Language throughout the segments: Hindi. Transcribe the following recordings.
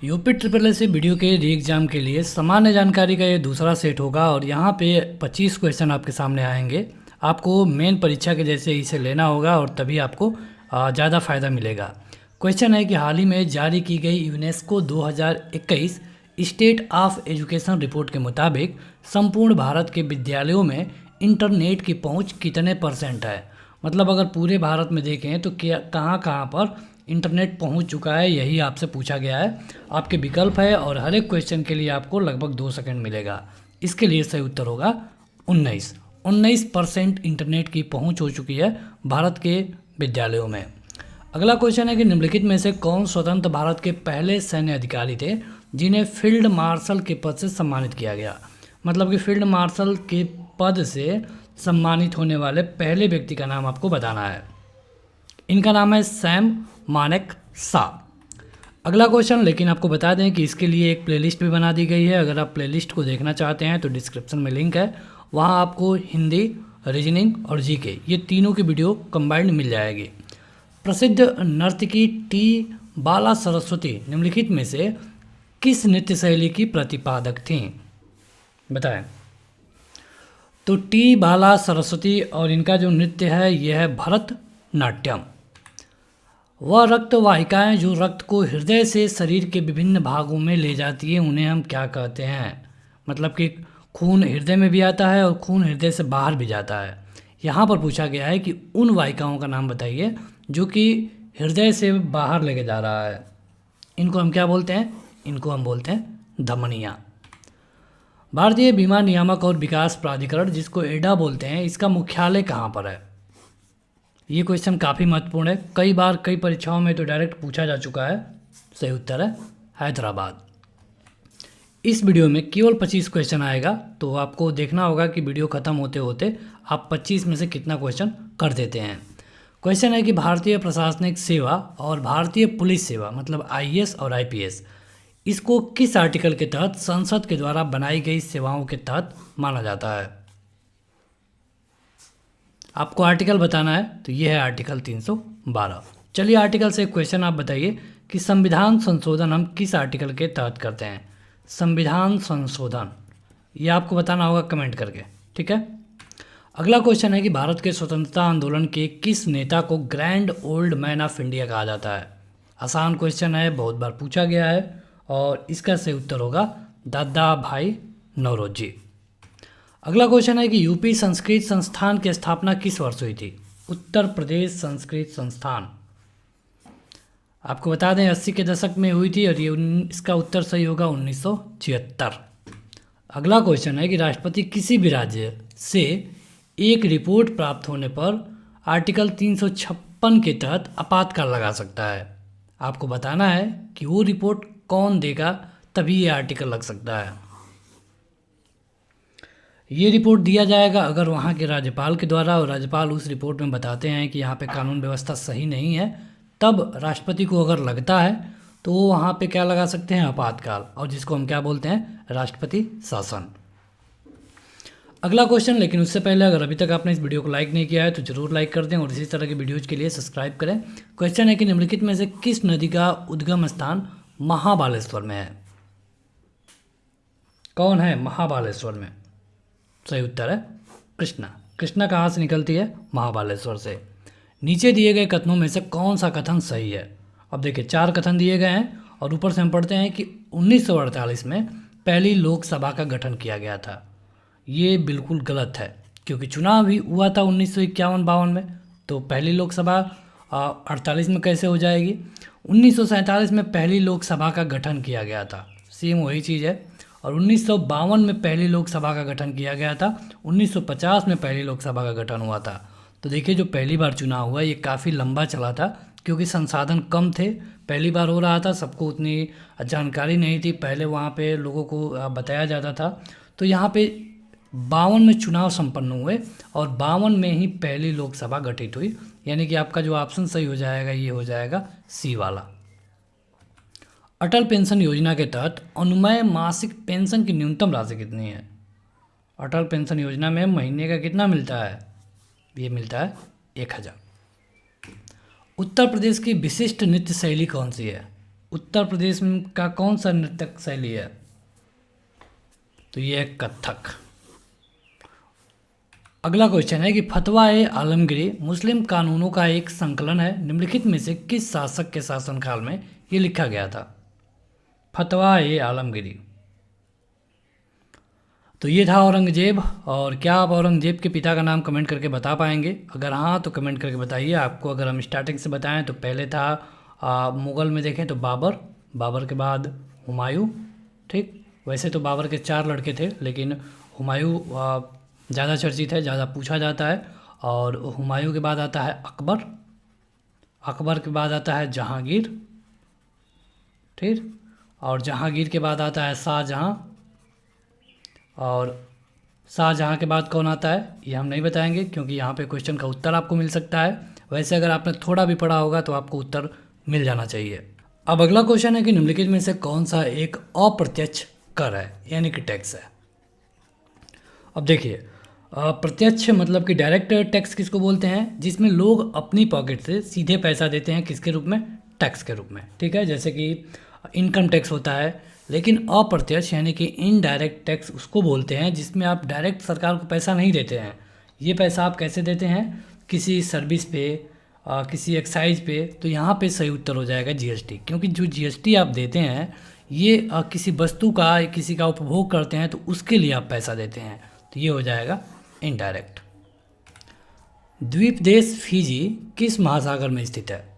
यूपी ट्रिपल एस वीडियो के री एग्ज़ाम के लिए सामान्य जानकारी का ये दूसरा सेट होगा और यहाँ पे 25 क्वेश्चन आपके सामने आएंगे। आपको मेन परीक्षा के जैसे इसे लेना होगा और तभी आपको ज़्यादा फ़ायदा मिलेगा। क्वेश्चन है कि हाल ही में जारी की गई UNESCO 2021 state of education report के मुताबिक संपूर्ण भारत के विद्यालयों में इंटरनेट की पहुँच कितने % है। मतलब अगर पूरे भारत में देखें तो क्या कहाँ कहाँ पर इंटरनेट पहुंच चुका है, यही आपसे पूछा गया है। आपके विकल्प है और हर एक क्वेश्चन के लिए आपको लगभग 2 सेकंड मिलेगा। इसके लिए सही उत्तर होगा 19% इंटरनेट की पहुंच हो चुकी है भारत के विद्यालयों में। अगला क्वेश्चन है कि निम्नलिखित में से कौन स्वतंत्र भारत के पहले सैन्य अधिकारी थे जिन्हें फील्ड मार्शल के पद से सम्मानित किया गया। मतलब कि फील्ड मार्शल के पद से सम्मानित होने वाले पहले व्यक्ति का नाम आपको बताना है। इनका नाम है सैम मानेकशॉ। अगला क्वेश्चन, लेकिन आपको बता दें कि इसके लिए एक प्लेलिस्ट भी बना दी गई है। अगर आप प्लेलिस्ट को देखना चाहते हैं तो डिस्क्रिप्शन में लिंक है, वहां आपको हिंदी, रीजनिंग और जीके ये तीनों की वीडियो कंबाइंड मिल जाएगी। प्रसिद्ध नर्तकी टी बाला सरस्वती निम्नलिखित में से किस नृत्य शैली की प्रतिपादक थीं, बताएं। तो टी बाला सरस्वती और इनका जो नृत्य है यह है भरतनाट्यम। वह रक्त वाहिकाएँ जो रक्त को हृदय से शरीर के विभिन्न भागों में ले जाती है उन्हें हम क्या कहते हैं। मतलब कि खून हृदय में भी आता है और खून हृदय से बाहर भी जाता है। यहाँ पर पूछा गया है कि उन वाहिकाओं का नाम बताइए जो कि हृदय से बाहर लेके जा रहा है। इनको हम क्या बोलते हैं, इनको हम बोलते हैं धमनियाँ। भारतीय बीमा नियामक और विकास प्राधिकरण जिसको एडा बोलते हैं, इसका मुख्यालय कहाँ पर है। ये क्वेश्चन काफ़ी महत्वपूर्ण है, कई बार कई परीक्षाओं में तो डायरेक्ट पूछा जा चुका है। सही उत्तर है हैदराबाद। इस वीडियो में केवल 25 क्वेश्चन आएगा, तो आपको देखना होगा कि वीडियो ख़त्म होते होते आप 25 में से कितना क्वेश्चन कर देते हैं। क्वेश्चन है कि भारतीय प्रशासनिक सेवा और भारतीय पुलिस सेवा मतलब IAS और IPS इसको किस आर्टिकल के तहत संसद के द्वारा बनाई गई सेवाओं के तहत माना जाता है। आपको आर्टिकल बताना है, तो ये है आर्टिकल 312। चलिए आर्टिकल से एक क्वेश्चन आप बताइए कि संविधान संशोधन हम किस आर्टिकल के तहत करते हैं। संविधान संशोधन ये आपको बताना होगा कमेंट करके, ठीक है। अगला क्वेश्चन है कि भारत के स्वतंत्रता आंदोलन के किस नेता को grand old man of India कहा जाता है। आसान क्वेश्चन है, बहुत बार पूछा गया है और इसका सही उत्तर होगा दादा भाई नौरोजी। अगला क्वेश्चन है कि यूपी संस्कृत संस्थान की स्थापना किस वर्ष हुई थी। उत्तर प्रदेश संस्कृत संस्थान आपको बता दें 80 के दशक में हुई थी और ये इसका उत्तर सही होगा 1976। अगला क्वेश्चन है कि राष्ट्रपति किसी भी राज्य से एक रिपोर्ट प्राप्त होने पर आर्टिकल 356 के तहत आपातकाल लगा सकता है। आपको बताना है कि वो रिपोर्ट कौन देगा, तभी ये आर्टिकल लग सकता है। ये रिपोर्ट दिया जाएगा अगर वहाँ के राज्यपाल के द्वारा, और राज्यपाल उस रिपोर्ट में बताते हैं कि यहाँ पे कानून व्यवस्था सही नहीं है, तब राष्ट्रपति को अगर लगता है तो वो वहाँ पे क्या लगा सकते हैं, आपातकाल, और जिसको हम क्या बोलते हैं, राष्ट्रपति शासन। अगला क्वेश्चन, लेकिन उससे पहले अगर अभी तक आपने इस वीडियो को लाइक नहीं किया है तो जरूर लाइक कर दें और इसी तरह की वीडियोज़ के लिए सब्सक्राइब करें। क्वेश्चन है कि निम्नलिखित में से किस नदी का उद्गम स्थान महाबालेश्वर में है। कौन है महाबालेश्वर में। सही उत्तर है कृष्णा। कृष्णा कहाँ से निकलती है, महाबालेश्वर से। नीचे दिए गए कथनों में से कौन सा कथन सही है। अब देखिए 4 कथन दिए गए हैं और ऊपर से हम पढ़ते हैं कि 1948 में पहली लोकसभा का गठन किया गया था। ये बिल्कुल गलत है क्योंकि चुनाव भी हुआ था 1951-52 में, तो पहली लोकसभा 48 में कैसे हो जाएगी। 1947 में पहली लोकसभा का गठन किया गया था, सेम वही चीज़ है। और 1952 में पहली लोकसभा का गठन किया गया था, 1950 में पहली लोकसभा का गठन हुआ था। तो देखिए जो पहली बार चुनाव हुआ ये काफ़ी लंबा चला था क्योंकि संसाधन कम थे, पहली बार हो रहा था, सबको उतनी जानकारी नहीं थी, पहले वहाँ पे लोगों को बताया जाता था। तो यहाँ पे 52 में चुनाव संपन्न हुए और 52 में ही पहली लोकसभा गठित हुई, यानी कि आपका जो ऑप्शन सही हो जाएगा ये हो जाएगा सी वाला। अटल पेंशन योजना के तहत अनुमेय मासिक पेंशन की न्यूनतम राशि कितनी है। अटल पेंशन योजना में महीने का कितना मिलता है, ये मिलता है 1000। उत्तर प्रदेश की विशिष्ट नृत्य शैली कौन सी है। उत्तर प्रदेश का कौन सा नृत्य शैली है? तो ये है कथक। अगला क्वेश्चन है कि फतवा ए आलमगीरी मुस्लिम कानूनों का एक संकलन है, निम्नलिखित में से किस शासक के शासनकाल में ये लिखा गया था? फतवा ए आलमगीरी। तो ये था औरंगजेब। और क्या आप औरंगजेब के पिता का नाम कमेंट करके बता पाएंगे? अगर हाँ तो कमेंट करके बताइए। आपको अगर हम स्टार्टिंग से बताएं तो पहले था मुग़ल में देखें तो बाबर, बाबर के बाद हुमायूं। ठीक, वैसे तो बाबर के 4 लड़के थे, लेकिन हुमायूं ज़्यादा चर्चित है, ज़्यादा पूछा जाता है। और हुमायूं के बाद आता है अकबर, अकबर के बाद आता है जहांगीर, ठीक, और जहांगीर के बाद आता है शाहजहां, और शाहजहां के बाद कौन आता है ये हम नहीं बताएंगे, क्योंकि यहाँ पे क्वेश्चन का उत्तर आपको मिल सकता है। वैसे अगर आपने थोड़ा भी पढ़ा होगा तो आपको उत्तर मिल जाना चाहिए। अब अगला क्वेश्चन है कि निम्नलिखित में से कौन सा एक अप्रत्यक्ष कर है, यानी कि टैक्स है? अब देखिए, प्रत्यक्ष मतलब कि डायरेक्ट टैक्स किसको बोलते हैं? जिसमें लोग अपनी पॉकेट से सीधे पैसा देते हैं, किसके रूप में? टैक्स के रूप में। ठीक है, जैसे कि इनकम टैक्स होता है। लेकिन अप्रत्यक्ष यानी कि इनडायरेक्ट टैक्स उसको बोलते हैं जिसमें आप डायरेक्ट सरकार को पैसा नहीं देते हैं। ये पैसा आप कैसे देते हैं? किसी सर्विस पे, किसी एक्साइज पे। तो यहाँ पे सही उत्तर हो जाएगा जीएसटी, क्योंकि जो जीएसटी आप देते हैं ये किसी वस्तु का, किसी का उपभोग करते हैं तो उसके लिए आप पैसा देते हैं। तो ये हो जाएगा इनडायरेक्ट। द्वीप देश फिजी किस महासागर में स्थित है?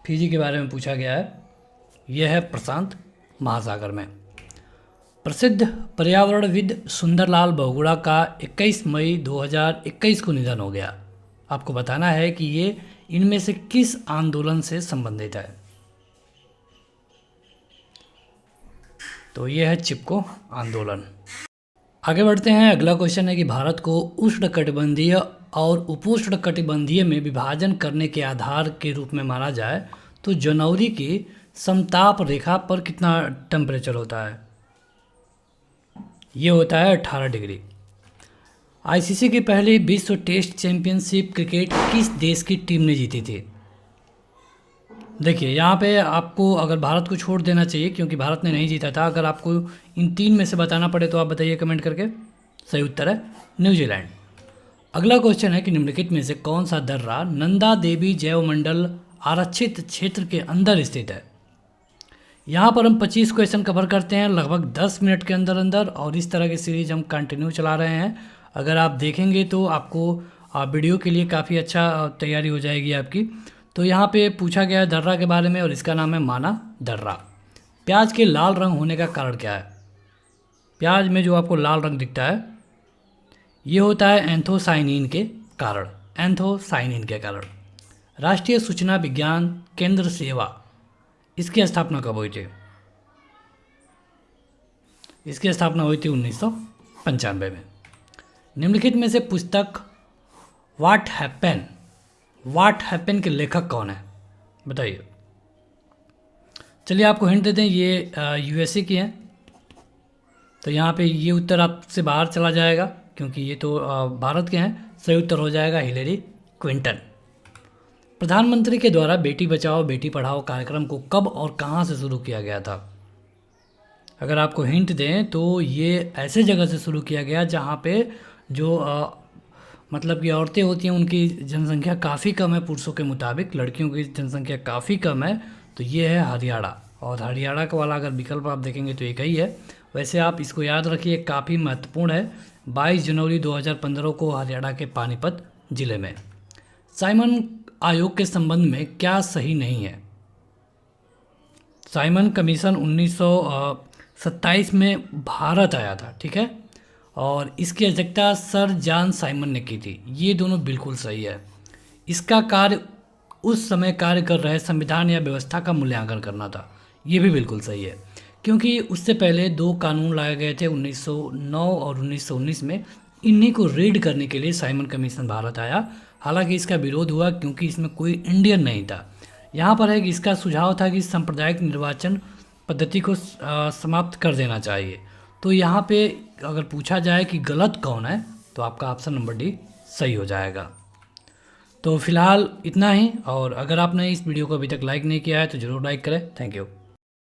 फिजी के बारे में पूछा गया है। यह है प्रशांत महासागर में। प्रसिद्ध पर्यावरणविद सुंदरलाल बहुगुणा का 21 मई 2021 को निधन हो गया। आपको बताना है कि ये इनमें से किस आंदोलन से संबंधित है? तो ये है चिपको आंदोलन। आगे बढ़ते हैं। अगला क्वेश्चन है कि भारत को उष्णकटिबंधीय और उपोष्णकटिबंधीय में विभाजन करने के आधार के रूप में माना जाए तो जनवरी की समताप रेखा पर कितना टेम्परेचर होता है? ये होता है 18 डिग्री। आईसीसी की पहली विश्व टेस्ट चैंपियनशिप क्रिकेट किस देश की टीम ने जीती थी? देखिए, यहाँ पे आपको अगर भारत को छोड़ देना चाहिए, क्योंकि भारत ने नहीं जीता था। अगर आपको इन 3 में से बताना पड़े तो आप बताइए कमेंट करके। सही उत्तर है न्यूजीलैंड। अगला क्वेश्चन है कि निम्नलिखित में से कौन सा दर्रा नंदा देवी जैवमंडल आरक्षित क्षेत्र के अंदर स्थित है? यहाँ पर हम 25 क्वेश्चन कवर करते हैं लगभग 10 मिनट के अंदर अंदर, और इस तरह की सीरीज हम कंटिन्यू चला रहे हैं। अगर आप देखेंगे तो आपको वीडियो के लिए काफ़ी अच्छा तैयारी हो जाएगी आपकी। तो यहाँ पे पूछा गया है दर्रा के बारे में, और इसका नाम है माना दर्रा। प्याज के लाल रंग होने का कारण क्या है? प्याज में जो आपको लाल रंग दिखता है ये होता है एंथोसाइनिन के कारण, एंथोसाइनिन के कारण। राष्ट्रीय सूचना विज्ञान केंद्र सेवा, इसकी स्थापना कब हुई थी? इसकी स्थापना हुई थी 1995 में। निम्नलिखित में से पुस्तक व्हाट हैपन के लेखक कौन है? बताइए। चलिए आपको हिंट देते हैं, ये यूएसए की हैं। तो यहाँ पे ये उत्तर आपसे बाहर चला जाएगा, क्योंकि ये तो भारत के हैं। सही उत्तर हो जाएगा हिलेरी क्लिंटन। प्रधानमंत्री के द्वारा बेटी बचाओ बेटी पढ़ाओ कार्यक्रम को कब और कहाँ से शुरू किया गया था? अगर आपको हिंट दें तो ये ऐसे जगह से शुरू किया गया जहाँ पे जो मतलब कि औरतें होती हैं उनकी जनसंख्या काफ़ी कम है पुरुषों के मुताबिक, लड़कियों की जनसंख्या काफ़ी कम है। तो ये है हरियाणा, और हरियाणा का वाला अगर विकल्प आप देखेंगे तो एक ही है। वैसे आप इसको याद रखिए, काफ़ी महत्वपूर्ण है। 22 जनवरी 2015 को हरियाणा के पानीपत जिले में। साइमन आयोग के संबंध में क्या सही नहीं है? साइमन कमीशन 1927 में भारत आया था, ठीक है, और इसकी अध्यक्षता सर जॉन साइमन ने की थी। ये दोनों बिल्कुल सही है। इसका कार्य उस समय कार्य कर रहे संविधान या व्यवस्था का मूल्यांकन करना था। ये भी बिल्कुल सही है, क्योंकि उससे पहले 2 कानून लाए गए थे 1909 और 1919 में। इन्हीं को रीड करने के लिए साइमन कमीशन भारत आया। हालांकि इसका विरोध हुआ क्योंकि इसमें कोई इंडियन नहीं था। यहाँ पर है कि इसका सुझाव था कि सांप्रदायिक निर्वाचन पद्धति को समाप्त कर देना चाहिए। तो यहाँ पे अगर पूछा जाए कि गलत कौन है तो आपका ऑप्शन नंबर डी सही हो जाएगा। तो फिलहाल इतना ही, और अगर आपने इस वीडियो को अभी तक लाइक नहीं किया है तो ज़रूर लाइक करें। Thank you.